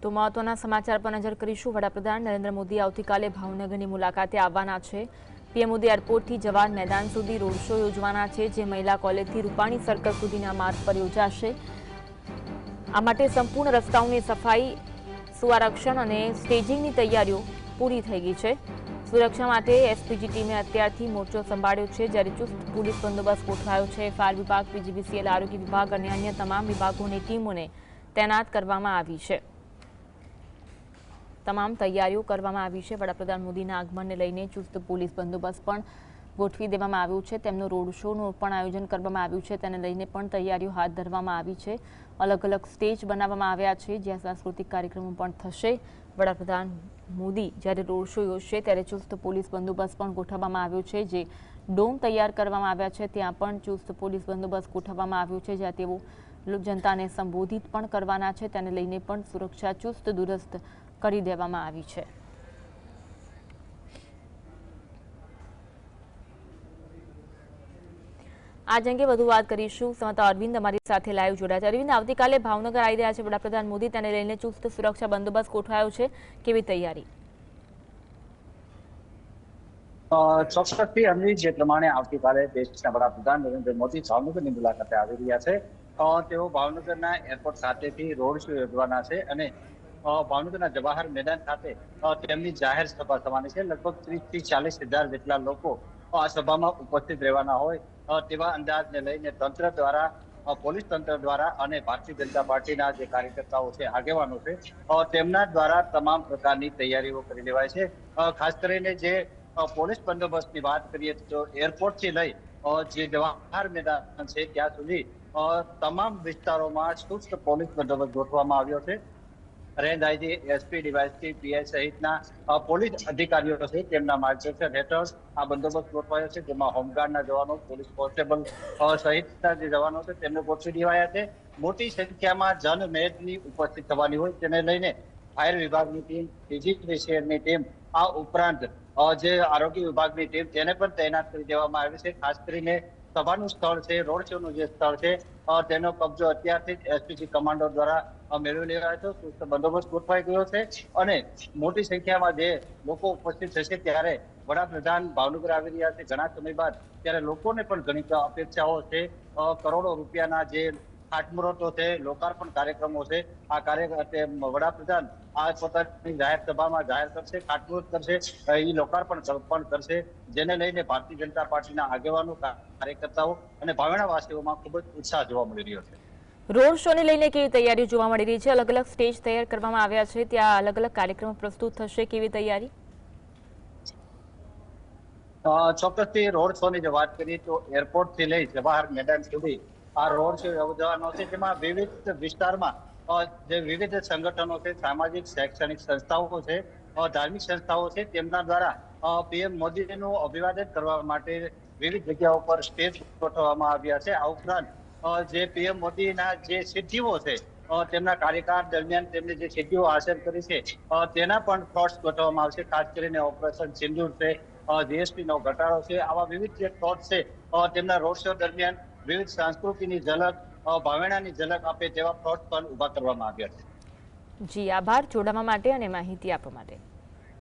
તો મહત્વના સમાચાર પર નજર કરીશું। વડાપ્રધાન નરેન્દ્ર મોદી આવતીકાલે ભાવનગરની મુલાકાતે આવવાના છે। પીએમ મોદી એરપોર્ટથી જવાહર મેદાન સુધી રોડ શો યોજવાના છે, જે મહિલા કોલેજથી રૂપાણી સર્કલ સુધીના માર્ગ પર યોજાશે। આ માટે સંપૂર્ણ રસ્તાઓની સફાઈ, સ્વરક્ષણ અને સ્ટેજિંગની તૈયારીઓ પૂરી થઈ ગઈ છે। સુરક્ષા માટે એસપીજી ટીમે અત્યારથી મોરચો સંભાળ્યો છે, જ્યારે ચુસ્ત પોલીસ બંદોબસ્ત ગોઠવાયો છે। ફાયર વિભાગ, પીજીવીસીએલ, આરોગ્ય વિભાગ અને અન્ય તમામ વિભાગોની ટીમોને તૈનાત કરવામાં આવી છે। તમામ તૈયારીઓ કરવામાં આવી છે। વડાપ્રધાન મોદીના આગમનને લઈને ચુસ્ત પોલીસ બંદોબસ્ત પણ ગોઠવી દેવામાં આવ્યો છે। તેમનો રોડ શોનું પણ આયોજન કરવામાં આવ્યું છે, તેને લઈને પણ તૈયારીઓ હાથ ધરવામાં આવી છે। અલગ અલગ સ્ટેજ બનાવવામાં આવ્યા છે, જ્યાં સાંસ્કૃતિક કાર્યક્રમો પણ થશે। વડાપ્રધાન મોદી જ્યારે રોડ શો યોજશે ત્યારે ચુસ્ત પોલીસ બંદોબસ્ત પણ ગોઠવવામાં આવ્યો છે। જે ડોમ તૈયાર કરવામાં આવ્યા છે, ત્યાં પણ ચુસ્ત પોલીસ બંદોબસ્ત ગોઠવવામાં આવ્યો છે, જ્યાં તેઓ જનતાને સંબોધિત પણ કરવાના છે, તેને લઈને પણ સુરક્ષા ચુસ્ત દુરસ્ત કરી દેવામાં આવી છે। આજ અંગે વધુ વાત કરીશું। સંવાદદાતા અરવિંદ અમારી સાથે લાઈવ જોડાયા છે। અરવિંદ, આવતીકાલે ભાવનગર આવી રહ્યા છે વડાપ્રધાન મોદી, તેને લઈને ચુસ્ત સુરક્ષા બંદોબસ્ત ગોઠવાયો છે, કેવી તૈયારી? ચોક્કસથી અમરી જે પ્રમાણે આવતીકાલે દેશના વડાપ્રધાન નરેન્દ્ર મોદી ભાવનગરની મુલાકાતે આવી રહ્યા છે। તેઓ ભાવનગરના એરપોર્ટ ખાતેથી રોડ શો યોજવાના છે અને ભાવનગરના જવાહર મેદાન ખાતે તેમની જાહેર સભા થવાની છે। લગભગ 30 થી 40 હજાર જેટલા લોકો આ સભામાં ઉપસ્થિત રહેવાના હોય તેવા અંદાજને લઈને તંત્ર દ્વારા, પોલીસ તંત્ર દ્વારા અને ભારતીય જનતા પાર્ટીના જે કાર્યકર્તાઓ છે, આગેવાનો છે, તેમના દ્વારા તમામ પ્રકારની તૈયારીઓ કરી લેવાય છે। ખાસ કરીને જે પોલીસ બંદોબસ્તની વાત કરીએ તો એરપોર્ટથી લઈ જે જવાહર મેદાન છે ત્યાં સુધી તમામ વિસ્તારોમાં ચુસ્ત પોલીસ બંદોબસ્ત ગોઠવવામાં આવ્યો છે। Range IG, SP, DYSP, PI સહિતના પોલીસ અધિકારીઓ છે, તેમના માર્ગદર્શન હેઠળ આ બંદોબસ્ત ગોઠવાયો છે, જેમાં હોમગાર્ડના જવાનો, પોલીસ કોન્સ્ટેબલ સહિતના જે જવાનો છે તેમને ગોઠવી દેવાયા છે। મોટી સંખ્યામાં જનમેદની ઉપસ્થિત થવાની હોય તેને લઈને ફાયર વિભાગની ટીમ, પીજીવીસીએલની ટીમ, આ ઉપરાંત જે આરોગ્ય વિભાગની ટીમ તેને પણ તૈનાત કરી દેવામાં આવી છે। ખાસ કરીને સભાનું સ્થળ છે, રોડ શોનું જે સ્થળ છે, તેનો કબજો અત્યારથી જ એસપીજી કમાન્ડો દ્વારા મેળવી લેવાયો છે। ચુસ્ત બંદોબસ્ત ગોઠવાઈ ગયો છે અને મોટી સંખ્યામાં જે લોકો ઉપસ્થિત થશે ત્યારે વડાપ્રધાન ભાવનગર આવી રહ્યા છે ઘણા સમય બાદ, ત્યારે લોકોને પણ ઘણી અપેક્ષાઓ છે। કરોડો રૂપિયાના જે ખાતમુહૂર્તો છે, લોકાર્પણ કાર્યક્રમો છે, આ વડાપ્રધાન આ પોતાની જાહેર સભામાં જાહેર કરશે, ખાતમુહૂર્ત કરશે, એ લોકાર્પણ પણ કરશે, જેને લઈને ભારતીય જનતા પાર્ટીના આગેવાનો, કાર્યકર્તાઓ અને ભાવેણાવાસીઓમાં ખૂબ જ ઉત્સાહ જોવા મળી રહ્યો છે। રોડ શોને લઈને કેવી તૈયારી જોવા મળી રહી છે? અલગ અલગ સ્ટેજ તૈયાર કરવામાં આવ્યા છે, ત્યાં અલગ અલગ કાર્યક્રમો પ્રસ્તુત થશે, કેવી તૈયારી? ચોક્કસથી રોડ શોની જો વાત કરીએ તો એરપોર્ટથી લઈ જવાહર મેદાન સુધી આ રોડ શો યોજવાનો છે, જેમાં વિવિધ વિસ્તારમાં જે વિવિધ સંગઠનો છે, સામાજિક શૈક્ષણિક સંસ્થાઓ છે, ધાર્મિક સંસ્થાઓ છે, તેમના દ્વારા પીએમ મોદીનું અભિવાદન કરવા માટે વિવિધ જગ્યાઓ પર સ્ટેજ ગોઠવવામાં આવ્યા છે। આ ઉપરાંત જે પીએમ મોદીના જે સિદ્ધિઓ છે, તેમના કાર્યકાળ દરમિયાન તેમને જે સિદ્ધિઓ હાંસલ કરી છે તેના પણ પ્લોટ્સ ગોઠવવામાં આવશે। ખાસ કરીને ઓપરેશન સિંદૂર છે, જીએસટી નો ઘટાડો છે, આવા વિવિધ જે પ્લોટ છે તેમના રોડ શો દરમિયાન વિવિધ સંસ્કૃતિની ઝલક, ભાવેણાની ઝલક આપે તેવા પ્લોટ પણ ઉભા કરવામાં આવ્યા છે। જી, આભાર જોડાવા માટે અને માહિતી આપવા માટે।